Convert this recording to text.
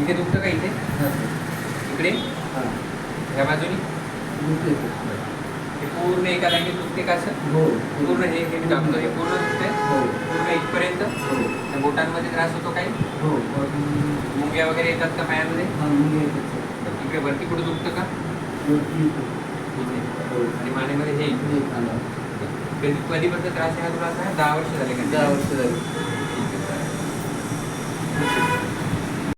इथे दुखतं का इथे? हां सर. इकडे? हां. ह्या बाजूनी? दुखते सर. हे पूर्ण एका लाईनीत दुखते का सर? हो. पूर्ण हे मी टाकतो हे पूर्ण दुखते? हो. पूर्ण इथपर्यंत? हो. त्या बोटांमध्ये त्रास होतो काही? हो. मुंग्या वगैरे येतात का पायामध्ये? हां मुंग्या येतात सर. इकडे वरती कुठं दुखतं का? वरती येतो. इथे. हो. आणि मानेमध्ये हे हे खांदा. कधीपर्यंत त्रास आहे हा तुला आता? 10 वर्ष झाले का? 10 वर्ष झाली.